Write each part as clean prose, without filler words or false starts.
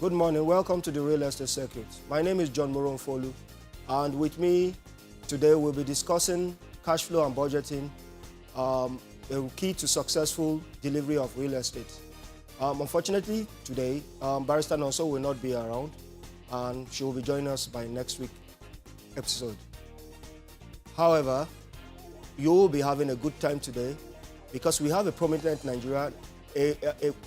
Good morning. Welcome to the Real Estate Circuit. My name is John Moronfolu, and with me today we'll be discussing cash flow and budgeting, a key to successful delivery of real estate. Unfortunately, today, Barrister Nonso will not be around, and she will be joining us by next week's episode. However, you will be having a good time today because we have a prominent Nigerian, a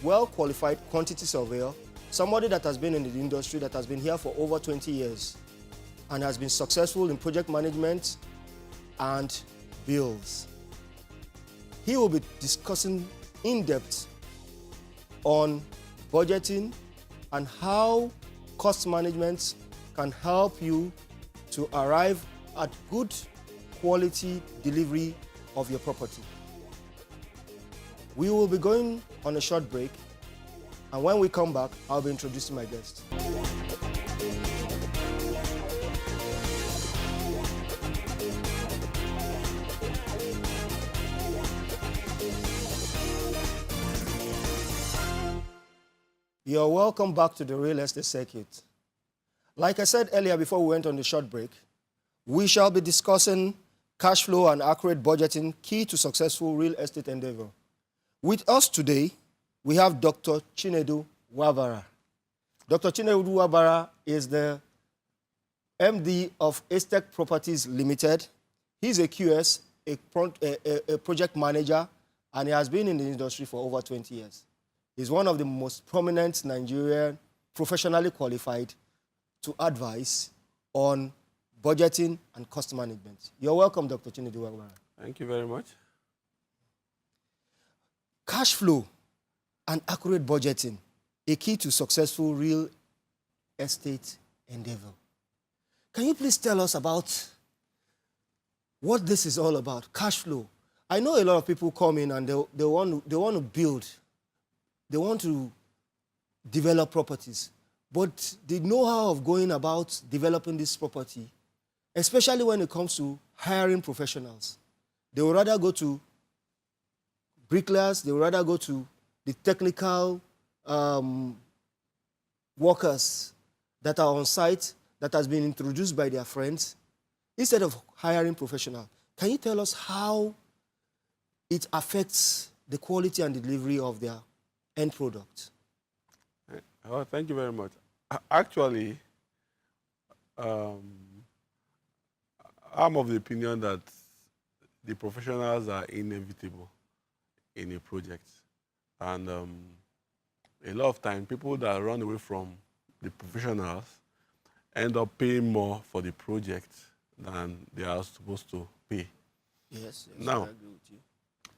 well-qualified quantity surveyor, somebody that has been in the industry, that has been here for over 20 years and has been successful in project management and bills. He will be discussing in depth on budgeting and how cost management can help you to arrive at good quality delivery of your property. We will be going on a short break, and when we come back, I'll be introducing my guest. You're welcome back to the Real Estate Circuit. Like I said earlier before we went on the short break, we shall be discussing cash flow and accurate budgeting, key to successful real estate endeavor. With us today, we have Dr. Chinedum Wabara. Dr. Chinedum Wabara is the MD of Acetek Properties Limited. He's a QS, a project manager, and he has been in the industry for over 20 years. He's one of the most prominent Nigerian professionally qualified to advise on budgeting and cost management. You're welcome, Dr. Chinedum Wabara. Thank you very much. Cash flow and accurate budgeting, a key to successful real estate endeavor. Can you please tell us about what this is all about, cash flow? I know a lot of people come in and they want to build, they want to develop properties, but the know-how of going about developing this property, especially when it comes to hiring professionals, they would rather go to bricklayers, they would rather go to the technical workers that are on site, that has been introduced by their friends, instead of hiring professionals. Can you tell us how it affects the quality and delivery of their end product? Oh, thank you very much. Actually, I'm of the opinion that the professionals are inevitable in a project. And a lot of time, people that run away from the professionals end up paying more for the project than they are supposed to pay. Yes, now, I agree with you.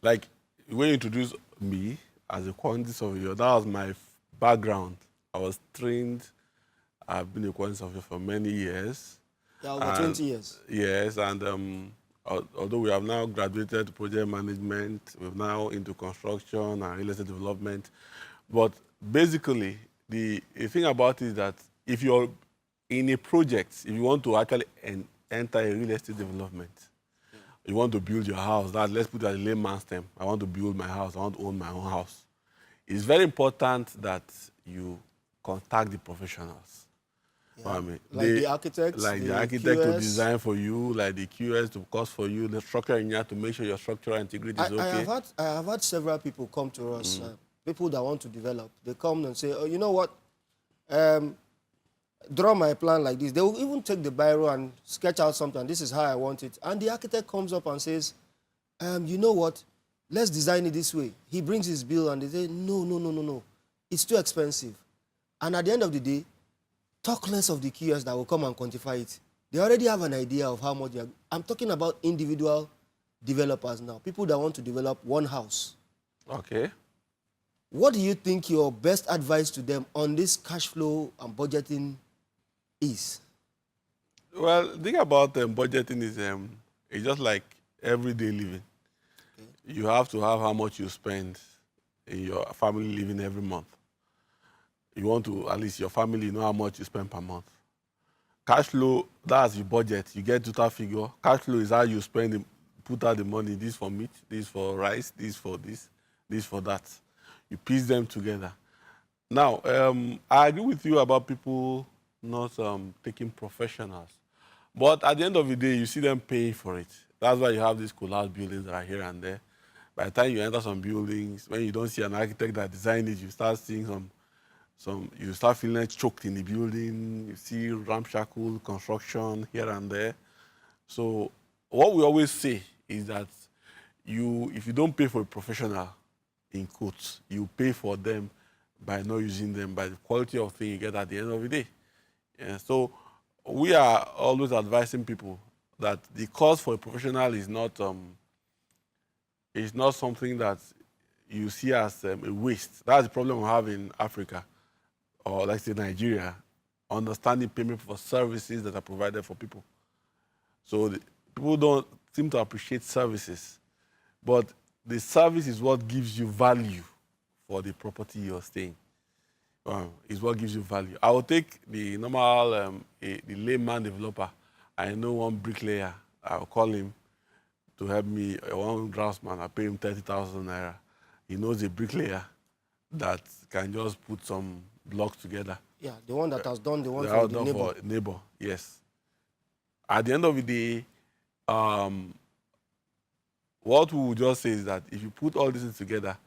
Like, when you introduced me as a quantity surveyor, that was my background. I was trained. I've been a quantity surveyor for many years. Yeah, over 20 years. Yes, and although we have now graduated to project management, we're now into construction and real estate development. But basically, the thing about it is that if you're in a project, if you want to actually enter a real estate development, you want to build your house, let's put it as a layman's term. I want to build my house, I want to own my own house. It's very important that you contact the professionals. Yeah. I mean, like the architects, like the architect QS. to design for you, like the QS to cost for you, the structural engineer to make sure your structural integrity is okay. I have had several people come to us, people that want to develop. They come and say, oh, you know what, draw my plan like this. They will even take the biro and sketch out something. This is how I want it. And the architect comes up and says, you know what, let's design it this way. He brings his bill and they say, no. It's too expensive. And at the end of the day, talk less of the QS that will come and quantify it. They already have an idea of how much they are. I'm talking about individual developers now, people that want to develop one house. Okay. What do you think your best advice to them on this cash flow and budgeting is? Well, the thing about budgeting is it's just like everyday living. Okay. You have to have how much you spend in your family living every month. You want to, at least your family, know how much you spend per month. Cash flow, that's your budget. You get total figure. Cash flow is how you spend, put out the money. This for meat, this for rice, this for this, this for that. You piece them together. Now, I agree with you about people not taking professionals. But at the end of the day, you see them paying for it. That's why you have these collapsed buildings that are here and there. By the time you enter some buildings, when you don't see an architect that designed it, you start seeing you start feeling choked in the building. You see ramshackle construction here and there. So what we always say is that if you don't pay for a professional, in quotes, you pay for them by not using them, by the quality of thing you get at the end of the day. Yeah, so we are always advising people that the cost for a professional is not something that you see as a waste. That's the problem we have in Africa, or let's say Nigeria, understanding payment for services that are provided for people. So people don't seem to appreciate services, but the service is what gives you value for the property you're staying. Is what gives you value. I will take the normal, the layman developer. I know one bricklayer. I'll call him to help me. One draftsman, I pay him 30,000 naira. He knows a bricklayer that can just put some blocks together. Yeah, the one that has done the one for the neighbor. For neighbor, yes. At the end of the day, what we will just say is that if you put all this together,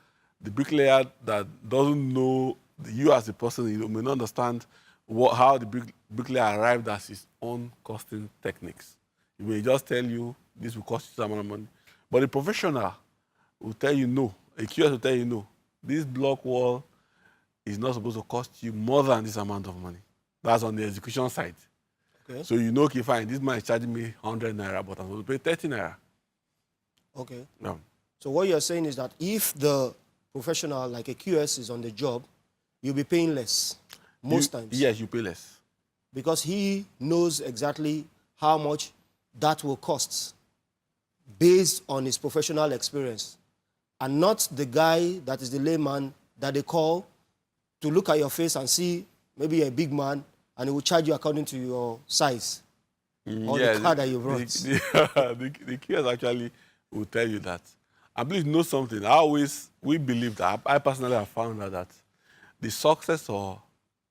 the bricklayer that doesn't know you as a person, you may not understand how the bricklayer arrived at his own costing techniques. He may just tell you this will cost you some amount of money. But the professional will tell you no. A QS will tell you no. This block wall is not supposed to cost you more than this amount of money. That's on the execution side. Okay. So you know, okay, fine, this man is charging me 100 naira, but I'm supposed to pay 30 naira. Okay. Yeah. So what you're saying is that if the professional, like a QS, is on the job, you'll be paying less most times. Yes, you pay less. Because he knows exactly how much that will cost based on his professional experience, and not the guy that is the layman that they call to look at your face and see maybe you're a big man, and he will charge you according to your size or the car that you brought. The QS actually will tell you that. And please know something. We believe that, I personally have found out that the success or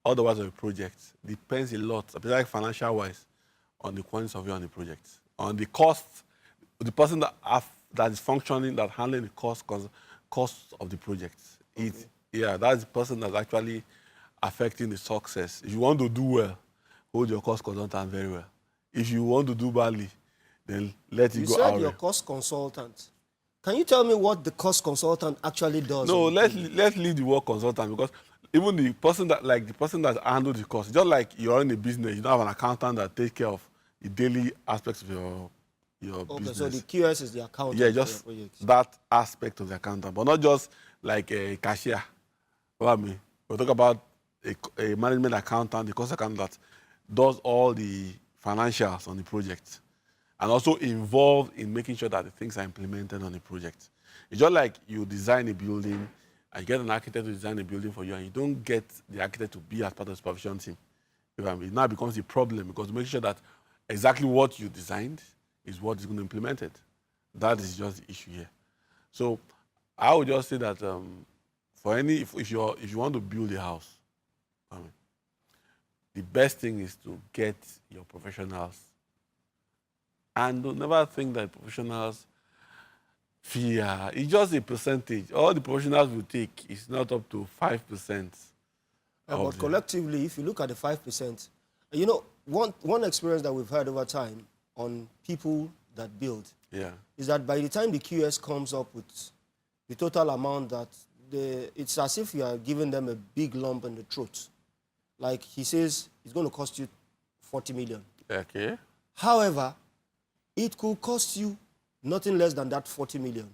otherwise of a project depends a lot, especially financial-wise, on the quantity surveyor on the project, on the cost, the person that is functioning, that handling the cost of the project. Okay. That's the person that's actually affecting the success. If you want to do well, hold your cost consultant very well. If you want to do badly, then let it go out. You said your cost consultant. Can you tell me what the cost consultant actually does? No, let's leave the word consultant, because even the person that handles the cost, just like you're in a business, you don't have an accountant that takes care of the daily aspects of your business. So the QS is the accountant. Yeah, just that aspect of the accountant, but not just like a cashier. What I mean, we'll talk about a management accountant, the cost accountant that does all the financials on the project, and also involved in making sure that the things are implemented on the project. It's just like you design a building, and you get an architect to design a building for you, and you don't get the architect to be as part of the supervision team. It now becomes a problem, because to make sure that exactly what you designed is what is going to be implemented. That is just the issue here. So I would just say that if you want to build a house, the best thing is to get your professionals. And don't never think that professionals fear. It's just a percentage. All the professionals will take is not up to 5%. But collectively, if you look at the 5%, you know, one experience that we've had over time on people that build is that by the time the QS comes up with the total amount, that it's as if you are giving them a big lump in the throat. Like he says, it's going to cost you 40 million. Okay. However, it could cost you nothing less than that 40 million.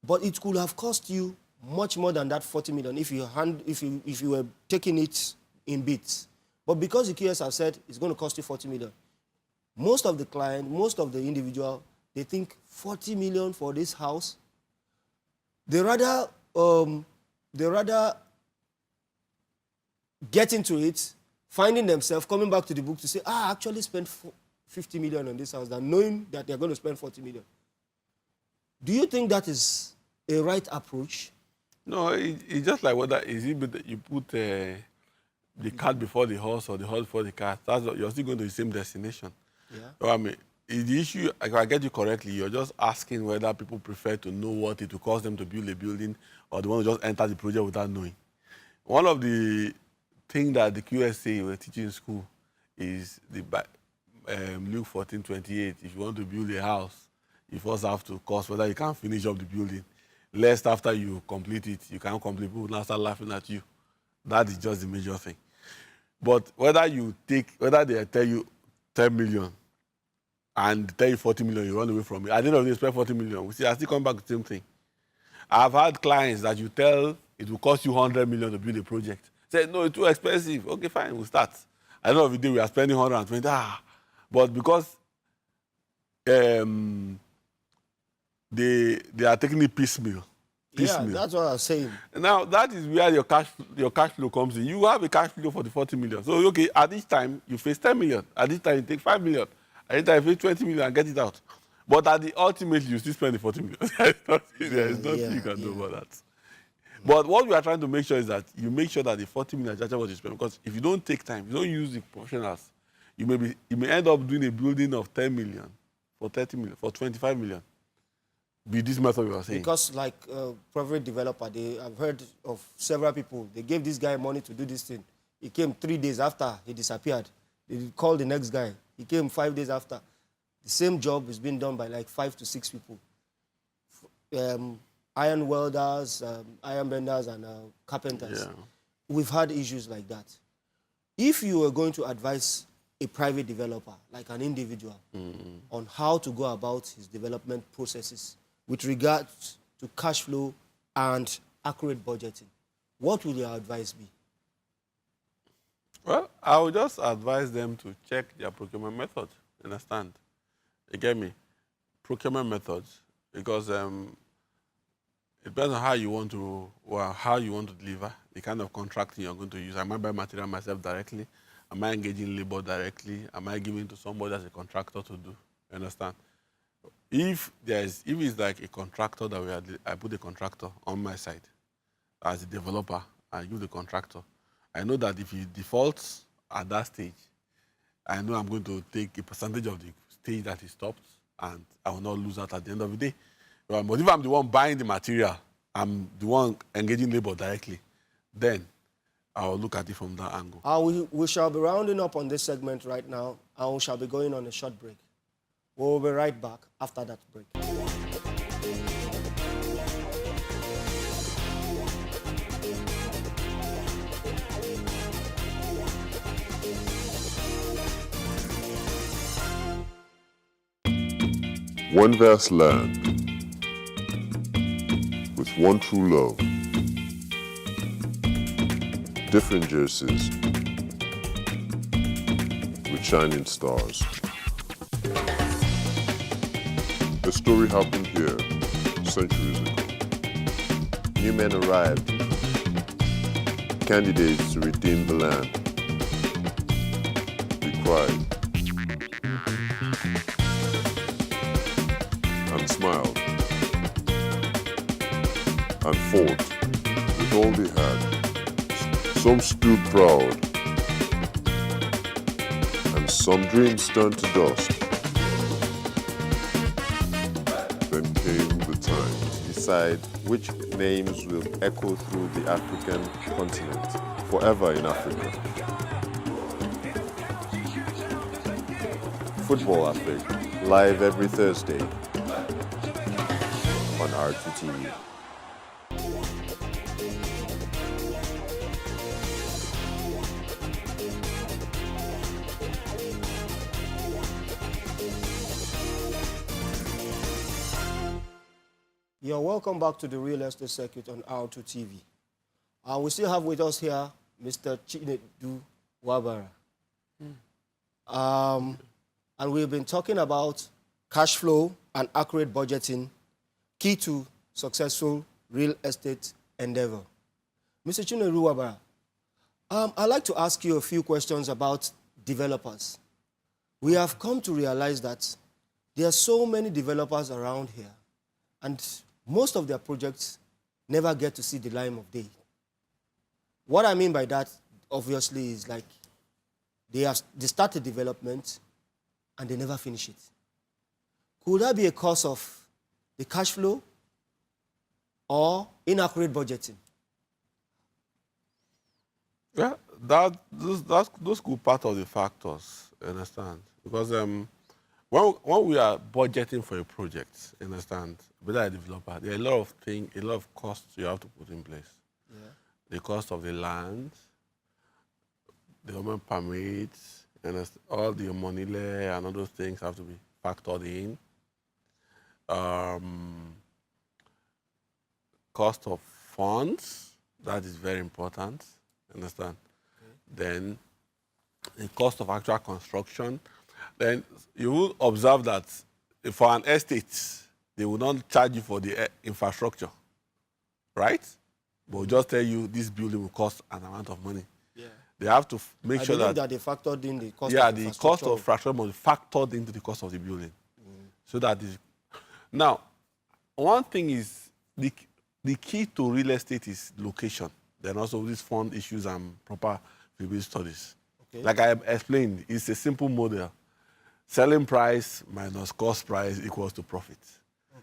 But it could have cost you much more than that 40 million if you were taking it in bits. But because the QS have said it's going to cost you 40 million, most of the client, most of the individual, they think 40 million for this house. They rather get into it, finding themselves coming back to the book to say, I actually spent 50 million on this house, than knowing that they're going to spend 40 million. Do you think that is a right approach? No, it's just like whether is it that you put the cart before the horse or the horse before the cart. You're still going to the same destination. Yeah. So, I mean, the issue, if I get you correctly, you're just asking whether people prefer to know what it will cost them to build a building or they want to just enter the project without knowing. One of the things that the QSA were teaching in school is the Luke 14:28. If you want to build a house, you first have to cost whether you can finish up the building. Lest after you complete it, you can't complete, people now start laughing at you. That is just the major thing. But whether they tell you 10 million and tell you 40 million, you run away from it. At the end of the day, spend 40 million. We see, I still come back to the same thing. I've had clients that you tell it will cost you 100 million to build a project. Say, no, it's too expensive. Okay, fine, we'll start. At the end of the day, we are spending 120. But because they are taking it piecemeal. Yeah, that's what I was saying. Now, that is where your cash flow comes in. You have a cash flow for the 40 million. So, okay, at each time, you face 10 million. At each time, you take 5 million. At each time, you face 20 million and get it out. But at the ultimately, you still spend the 40 million. There is nothing you can do about that. But what we are trying to make sure is that you make sure that the 40 million is actually what you spend. Because if you don't take time, if you don't use the professionals, you may end up doing a building of 10 million for 30 million, for 25 million. Be this method you are saying. Because like private developer, I've heard of several people, they gave this guy money to do this thing. He came 3 days after he disappeared. They called the next guy. He came 5 days after. The same job is being done by like 5 to 6 people. Iron welders, iron benders, and carpenters. Yeah. We've had issues like that. If you were going to advise a private developer, like an individual, on how to go about his development processes with regards to cash flow and accurate budgeting, what will your advice be? Well, I would just advise them to check their procurement method. Understand? You get me? Procurement methods, because it depends on how you want to deliver, the kind of contracting you're going to use. Am I buying material myself directly? Am I engaging labor directly? Am I giving to somebody as a contractor to do? You understand? If it's like a contractor I put a contractor on my side as a developer, I give the contractor. I know that if he defaults at that stage, I know I'm going to take a percentage of the stage that he stopped, and I will not lose out at the end of the day. But if I'm the one buying the material, I'm the one engaging labor directly, then I'll look at it from that angle. We shall be rounding up on this segment right now, and we shall be going on a short break. We'll be right back after that break. One vast land with one true love. Different jerseys with shining stars. The story happened here centuries ago. New men arrived, candidates to redeem the land. We cried and smiled and fought with all they had. Some stood proud, and some dreams turned to dust. Then came the time to decide which names will echo through the African continent, forever in Africa. Football Africa, live every Thursday on R2TV. You're welcome back to the Real Estate Circuit on R2 TV. We still have with us here Mr. Chinedum Wabara. And we've been talking about cash flow and accurate budgeting, key to successful real estate endeavor. Mr. Chinedum Wabara, I'd like to ask you a few questions about developers. We have come to realize that there are so many developers around here, and most of their projects never get to see the light of day. What I mean by that, obviously, is like they start the development and they never finish it. Could that be a cause of the cash flow or inaccurate budgeting? Yeah, those could be part of the factors, you understand? Because when we are budgeting for a project, you understand, whether a developer, there are a lot of things, a lot of costs you have to put in place. Yeah. The cost of the land, the government permits, and all the money layer and all those things have to be factored in. Cost of funds, that is very important, understand? Okay. Then the cost of actual construction. Then you will observe that for an estate, they will not charge you for the infrastructure, right? But will just tell you this building will cost an amount of money. Yeah. They have to make sure that they factored in the cost. Yeah, of the cost of infrastructure must be factored into the cost of the building. So that is. Now, one thing is the key to real estate is location. Then also these fund issues and proper feasibility studies. Okay. Like I explained, it's a simple model. Selling price minus cost price equals to profit.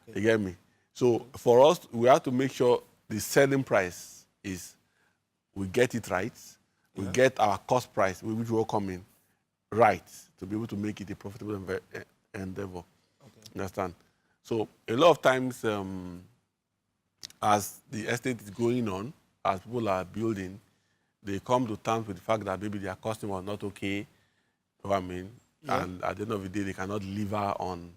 Okay. You get me? So for us, we have to make sure the selling price is, we get it right. We get our cost price, which will come in, right, to be able to make it a profitable endeavor. Okay. Understand? So a lot of times, as the estate is going on, as people are building, they come to terms with the fact that maybe their costing was not okay, you know what I mean? Yeah. And at the end of the day, they cannot deliver on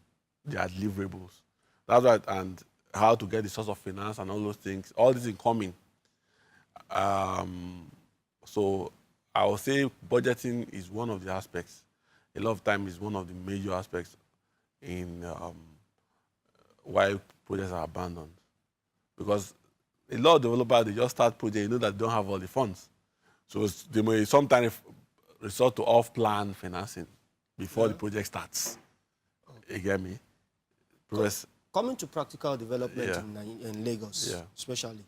their deliverables. That's right, and how to get the source of finance and all those things, all this in common. So I would say budgeting is one of the aspects. A lot of time is one of the major aspects in why projects are abandoned. Because a lot of developers, they just start projects, you know that they don't have all the funds. So they may sometimes resort to off-plan financing before the project starts. Okay. You get me? Coming to practical development in Lagos, especially,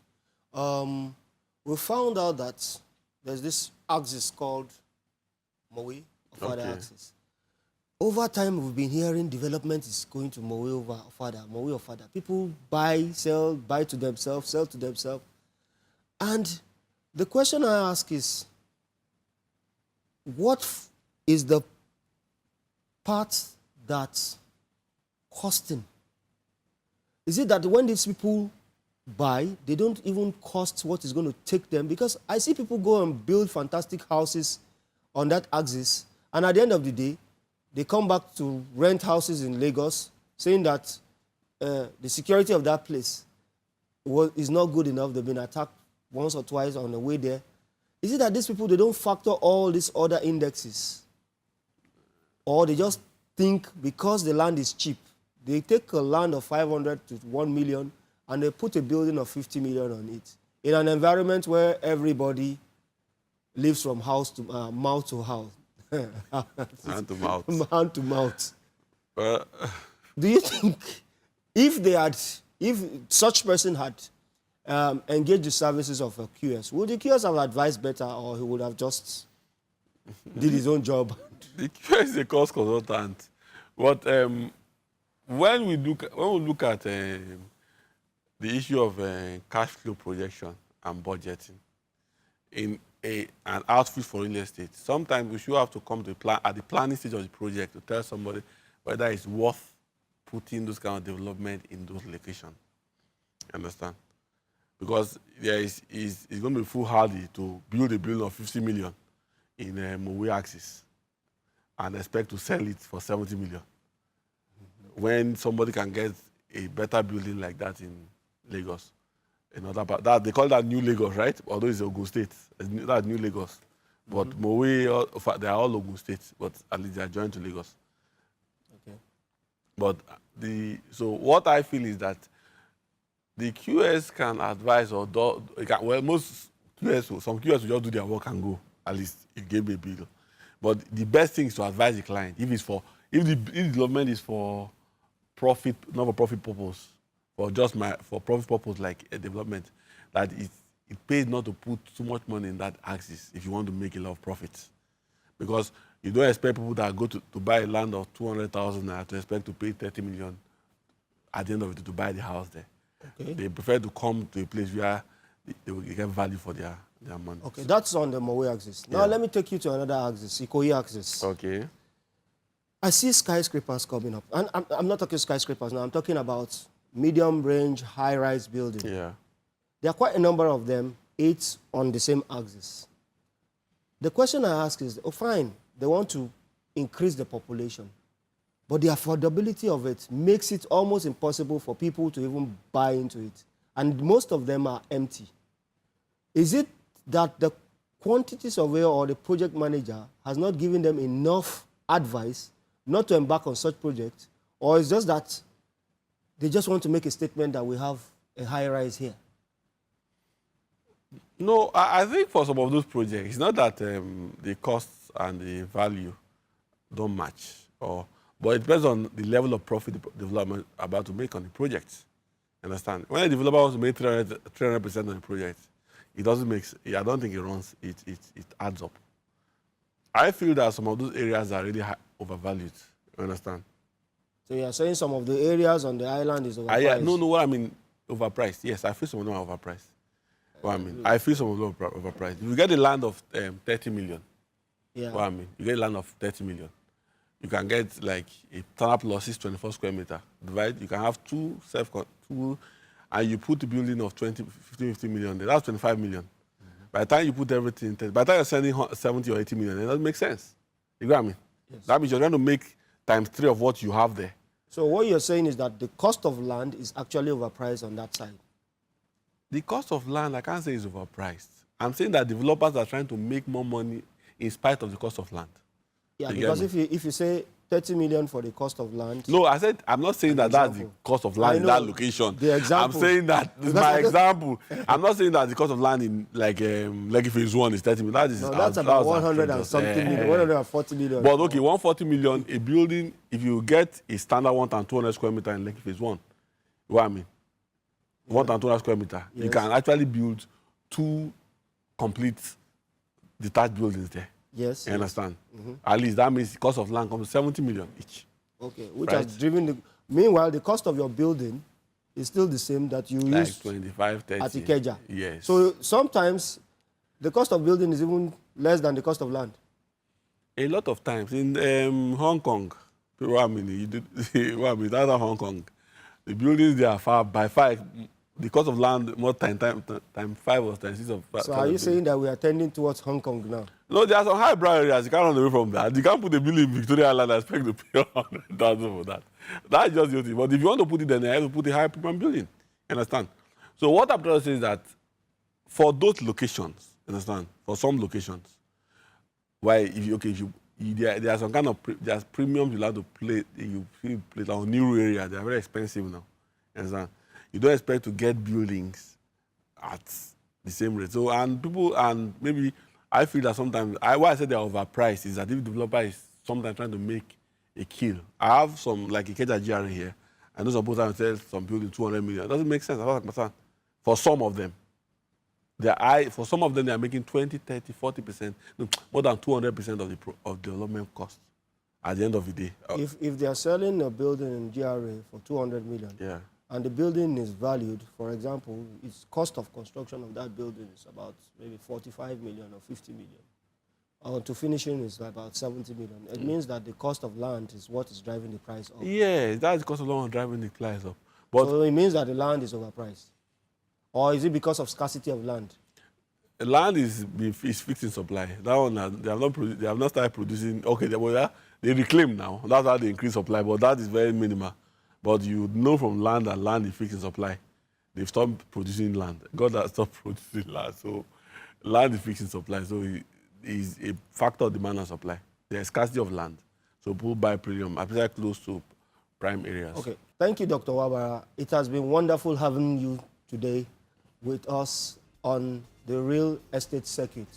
we found out that there's this axis called Mowe, Ofada axis. Over time, we've been hearing development is going to Mowe Ofada, Mowe Ofada. People buy, sell, buy to themselves, sell to themselves. And the question I ask is, what is the part that's costing? Is it that when these people buy, they don't even cost what is going to take them? Because I see people go and build fantastic houses on that axis, and at the end of the day, they come back to rent houses in Lagos, saying that the security of that place is not good enough. They've been attacked once or twice on the way there. Is it that these people, they don't factor all these other indexes? Or they just think because the land is cheap, they take a land of 500 to 1 million and they put a building of 50 million on it in an environment where everybody lives from house to mouth to house. Hand to mouth. Hand to mouth. Do you think if such person had engaged the services of a QS, would the QS have advised better, or he would have just did his own job? The QS is a cost consultant. But when we look at the issue of cash flow projection and budgeting in an outfit for real estate, sometimes we should have to come to at the planning stage of the project to tell somebody whether it's worth putting those kind of development in those locations. Understand? Because it's going to be foolhardy to build a building of 50 million in a Mowe axis and expect to sell it for 70 million. When somebody can get a better building like that in Lagos. That they call that New Lagos, right? Although it's Ogun State. That's New Lagos. But Mowe, they are all Ogun State, but at least they are joined to Lagos. Okay. But so what I feel is that the QS can advise or most QS, some QS will just do their work and go. At least it gave me a bill. But the best thing is to advise the client if the development is for profit, not for profit purpose, for just for profit purpose like a development, that it pays not to put too much money in that axis if you want to make a lot of profits. Because you don't expect people that go to buy a land of 200,000 naira to expect to pay 30 million at the end of it to buy the house there. Okay. They prefer to come to a place where they will get value for their money. Okay, that's on the Mowe axis. Now let me take you to another axis, Ikoyi axis. Okay. I see skyscrapers coming up. And I'm not talking skyscrapers now. I'm talking about medium-range, high-rise buildings. Yeah. There are quite a number of them, 8 on the same axis. The question I ask is, oh, fine, they want to increase the population, but the affordability of it makes it almost impossible for people to even buy into it. And most of them are empty. Is it that the quantity surveyor or the project manager has not given them enough advice not to embark on such projects, or is just that they just want to make a statement that we have a high rise here? No, I think for some of those projects, it's not that the costs and the value don't match, but it depends on the level of profit the developer is about to make on the project. Understand? When a developer wants to make 300% on the project, it doesn't make. I don't think it runs. It adds up. I feel that some of those areas are really overvalued. You understand? So you are saying some of the areas on the island is overpriced? No, what I mean, overpriced. Yes, I feel some of them are overpriced. What I mean, I feel some of them are overpriced. If you get a land of 30 million, yeah. What I mean, you get a land of 30 million, you can get like a town plus 24 square meter. Divide, you can have two, and you put the building of 50 million there. That's 25 million. Mm-hmm. By the time you put everything, by the time you're sending 70 or 80 million, it doesn't make sense. You get what I mean? Yes. That means you're trying to make times 3 of what you have there. So what you're saying is that the cost of land is actually overpriced on that side? The cost of land, I can't say is overpriced. I'm saying that developers are trying to make more money in spite of the cost of land. Yeah, because if you say 30 million for the cost of land... No, I'm not saying that that's the cost of land in that location. The example. I'm saying that, example. I'm not saying that the cost of land in Lekki Phase 1 is 30 million. That's about 100 and something million, 140 million. But okay, 140 million, a building, if you get a standard 1,200 square meter in Lekki Phase 1, you know what I mean? 1,200 square meter, yes. You can actually build 2 complete detached buildings there. Yes. You understand? Mm-hmm. At least that means the cost of land comes to 70 million each. Okay, which has driven the... Meanwhile, the cost of your building is still the same that you like use 25, 30. at Ikeja. Yes. So sometimes the cost of building is even less than the cost of land. A lot of times in Hong Kong, that's Hong Kong. The buildings there are by far the cost of land more time 5 or time 6 of. So are you saying that we are tending towards Hong Kong now? No, there are some highbrow areas. You can't run away from that. You can't put a building in Victoria Island and expect to pay 100,000 for that. That's just the thing. But if you want to put it there, you have to put a high premium building. You understand? So what I'm trying to say is that for those locations, understand, for some locations, why there are some kind of there's premiums you have to play. You play on new area. They are very expensive now. You understand? You don't expect to get buildings at the same rate. So and maybe I feel that sometimes why I say they're overpriced is that if the developer is sometimes trying to make a kill. I have some like Ikeja GRA here. I know some people trying to sell some building 200 million. It doesn't make sense. For some of them. For some of them, they are making 20, 30, 40%, more than 200% of development cost at the end of the day. If they are selling a building in GRA for 200 million, yeah, and the building is valued, for example, its cost of construction of that building is about maybe 45 million or 50 million. To finishing is about 70 million. It means that the cost of land is what is driving the price up. Yeah, that's the cost of land driving the price up. But so it means that the land is overpriced. Or is it because of scarcity of land? Land is fixed in supply. That one, they have not started producing. Okay, they reclaim now. That's how they increase supply, but that is very minimal. But you know from land that land is fixed in supply. They've stopped producing land. God has stopped producing land. So land is fixed in supply. So it is a factor of demand and supply. There's scarcity of land. So people buy premium, especially close to prime areas. Okay. Thank you, Dr. Wabara. It has been wonderful having you today with us on the real estate circuit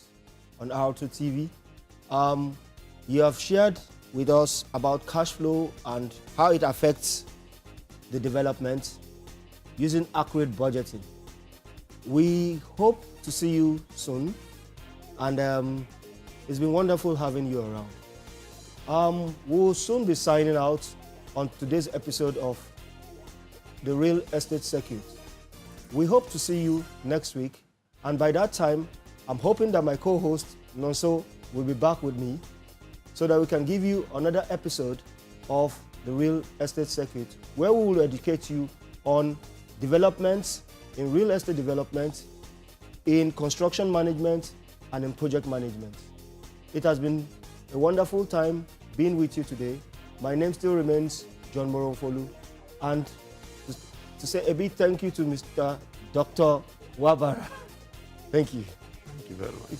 on R2 TV. You have shared with us about cash flow and how it affects the development. using accurate budgeting. We hope to see you soon, and it's been wonderful having you around. We'll soon be signing out on today's episode of the Real Estate Circuit. We hope to see you next week, and by that time, I'm hoping that my co-host, Nonso, will be back with me so that we can give you another episode of the Real Estate Circuit, where we will educate you on developments in real estate development, in construction management, and in project management. It has been a wonderful time being with you today. My name still remains John Moronfolu, and to say a big thank you to Mr. Dr. Wabara. Thank you. Thank you very much.